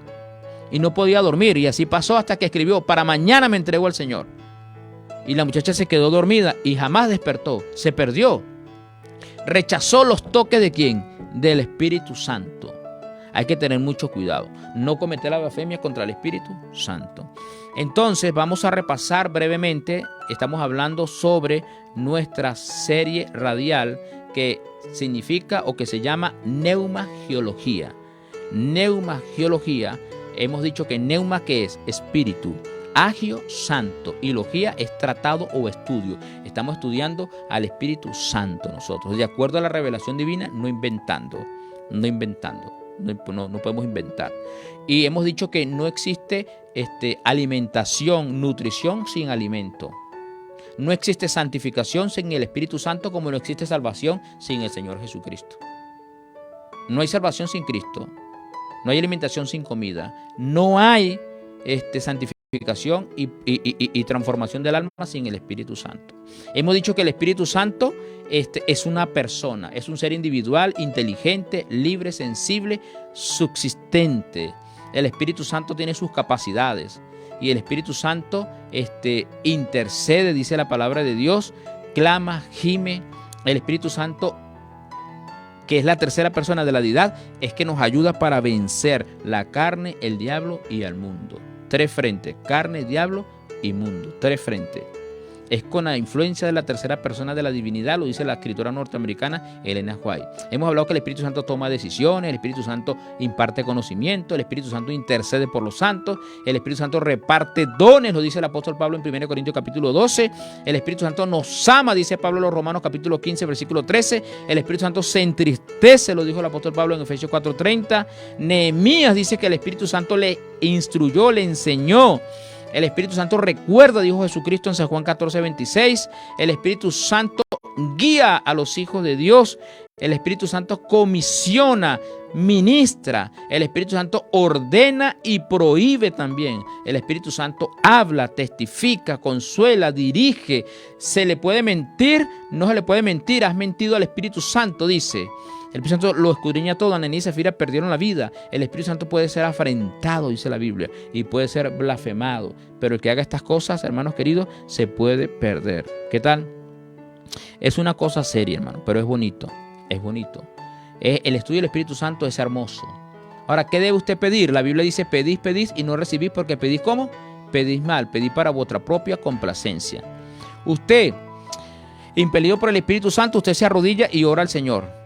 Y no podía dormir, y así pasó hasta que escribió, para mañana me entrego al Señor. Y la muchacha se quedó dormida y jamás despertó, se perdió. Rechazó los toques ¿de quién? Del Espíritu Santo. Hay que tener mucho cuidado. No cometer la blasfemia contra el Espíritu Santo. Entonces vamos a repasar brevemente. Estamos hablando sobre nuestra serie radial que significa o que se llama neumagiología. Neumagiología. Hemos dicho que neuma, ¿qué es? Espíritu. Agio, santo, y logía es tratado o estudio. Estamos estudiando al Espíritu Santo nosotros, de acuerdo a la revelación divina, no inventando, no podemos inventar. Y hemos dicho que no existe alimentación, nutrición sin alimento. No existe santificación sin el Espíritu Santo, como no existe salvación sin el Señor Jesucristo. No hay salvación sin Cristo, no hay alimentación sin comida, no hay santificación y transformación del alma sin el Espíritu Santo. Hemos dicho que el Espíritu Santo es una persona, es un ser individual, inteligente, libre, sensible, subsistente. El Espíritu Santo tiene sus capacidades y el Espíritu Santo intercede, dice la palabra de Dios, clama, gime. El Espíritu Santo, que es la tercera persona de la deidad, es que nos ayuda para vencer la carne, el diablo y al mundo. 3 frentes, carne, diablo y mundo. 3 frentes. Es con la influencia de la tercera persona de la divinidad, lo dice la escritora norteamericana Elena White. Hemos hablado que el Espíritu Santo toma decisiones, el Espíritu Santo imparte conocimiento, el Espíritu Santo intercede por los santos, el Espíritu Santo reparte dones, lo dice el apóstol Pablo en 1 Corintios capítulo 12, el Espíritu Santo nos ama, dice Pablo en los Romanos capítulo 15, versículo 13, el Espíritu Santo se entristece, lo dijo el apóstol Pablo en Efesios 4:30, Nehemías dice que el Espíritu Santo le instruyó, le enseñó. El Espíritu Santo recuerda, dijo Jesucristo en San Juan 14:26. El Espíritu Santo guía a los hijos de Dios. El Espíritu Santo comisiona, ministra. El Espíritu Santo ordena y prohíbe también. El Espíritu Santo habla, testifica, consuela, dirige. ¿Se le puede mentir? No se le puede mentir. Has mentido al Espíritu Santo, dice. El Espíritu Santo lo escudriña todo. Ananías y Zafira perdieron la vida. El Espíritu Santo puede ser afrentado, dice la Biblia, y puede ser blasfemado. Pero el que haga estas cosas, hermanos queridos, se puede perder. ¿Qué tal? Es una cosa seria, hermano, pero es bonito. Es bonito. El estudio del Espíritu Santo es hermoso. Ahora, ¿qué debe usted pedir? La Biblia dice, pedís, pedís y no recibís porque pedís ¿cómo? Pedís mal, pedís para vuestra propia complacencia. Usted, impelido por el Espíritu Santo, usted se arrodilla y ora al Señor.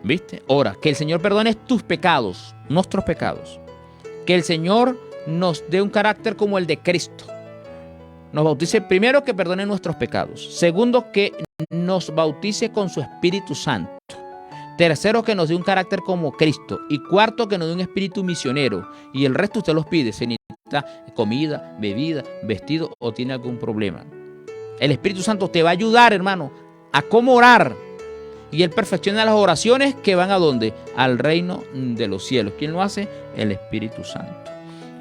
¿Viste? Ora, que el Señor perdone tus pecados, nuestros pecados. Que el Señor nos dé un carácter como el de Cristo. Nos bautice, primero, que perdone nuestros pecados. Segundo, que nos bautice con su Espíritu Santo. Tercero, que nos dé un carácter como Cristo. Y cuarto, que nos dé un espíritu misionero. Y el resto usted los pide. Se necesita comida, bebida, vestido o tiene algún problema. El Espíritu Santo te va a ayudar, hermano, a cómo orar. Y Él perfecciona las oraciones que van ¿a dónde? Al reino de los cielos. ¿Quién lo hace? El Espíritu Santo.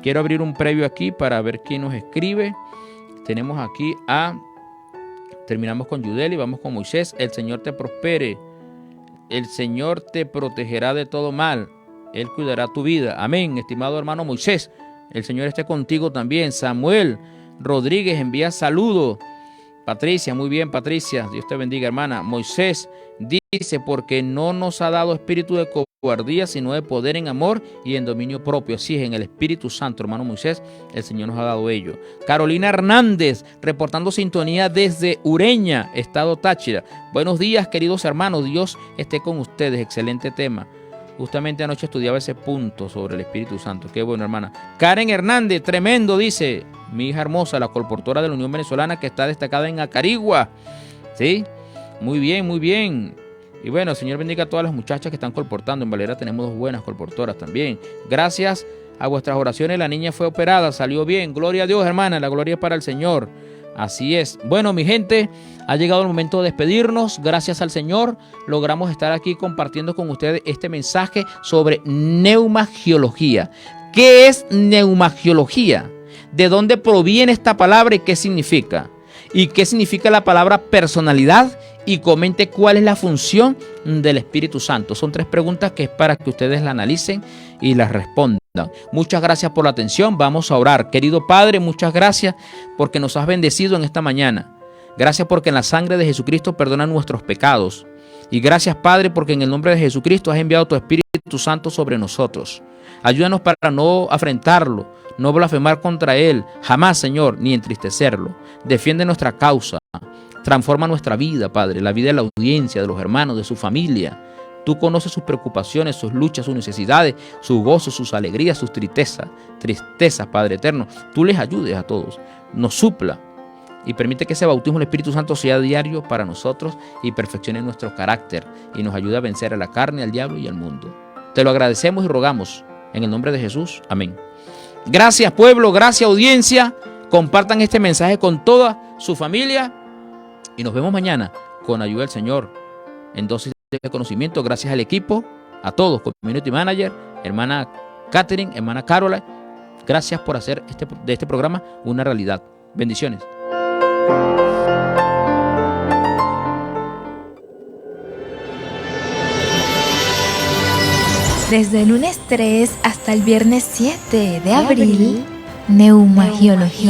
Quiero abrir un previo aquí para ver quién nos escribe. Tenemos aquí terminamos con Yudeli, vamos con Moisés. El Señor te prospere. El Señor te protegerá de todo mal. Él cuidará tu vida. Amén, estimado hermano Moisés. El Señor esté contigo también. Samuel Rodríguez envía saludos. Patricia, muy bien, Patricia. Dios te bendiga, hermana. Moisés dice, porque no nos ha dado espíritu de cobardía, sino de poder en amor y en dominio propio. Así es, en el Espíritu Santo, hermano Moisés, el Señor nos ha dado ello. Carolina Hernández, reportando sintonía desde Ureña, Estado Táchira. Buenos días, queridos hermanos. Dios esté con ustedes. Excelente tema. Justamente anoche estudiaba ese punto sobre el Espíritu Santo. Qué bueno, hermana. Karen Hernández, tremendo, dice. Mi hija hermosa, la colportora de la Unión Venezolana, que está destacada en Acarigua. ¿Sí? Muy bien, muy bien. Y bueno, el Señor bendiga a todas las muchachas que están colportando. En Valera tenemos 2 buenas colportoras también. Gracias a vuestras oraciones, la niña fue operada, salió bien. Gloria a Dios, hermana, la gloria es para el Señor. Así es. Bueno, mi gente, ha llegado el momento de despedirnos. Gracias al Señor logramos estar aquí compartiendo con ustedes este mensaje sobre neumagiología. ¿Qué es neumagiología? ¿De dónde proviene esta palabra y qué significa? ¿Y qué significa la palabra personalidad? Y comente cuál es la función del Espíritu Santo. Son 3 preguntas que es para que ustedes la analicen y las respondan. Muchas gracias por la atención. Vamos a orar. Querido Padre, muchas gracias porque nos has bendecido en esta mañana. Gracias porque en la sangre de Jesucristo perdona nuestros pecados. Y gracias, Padre, porque en el nombre de Jesucristo has enviado tu Espíritu Santo sobre nosotros. Ayúdanos para no afrentarlo, no blasfemar contra Él, jamás, Señor, ni entristecerlo. Defiende nuestra causa. Transforma nuestra vida, Padre, la vida de la audiencia, de los hermanos, de su familia. Tú conoces sus preocupaciones, sus luchas, sus necesidades, su gozo, sus alegrías, sus tristezas, Padre eterno. Tú les ayudes a todos, nos supla y permite que ese bautismo del Espíritu Santo sea diario para nosotros y perfeccione nuestro carácter y nos ayude a vencer a la carne, al diablo y al mundo. Te lo agradecemos y rogamos en el nombre de Jesús. Amén. Gracias, pueblo, gracias, audiencia. Compartan este mensaje con toda su familia y nos vemos mañana con ayuda del Señor en dosis de conocimiento. Gracias al equipo, a todos, Community Manager, hermana Catherine, hermana Carola. Gracias por hacer de este programa una realidad. Bendiciones. Desde el lunes 3 hasta el viernes 7 de abril, Neumagiología.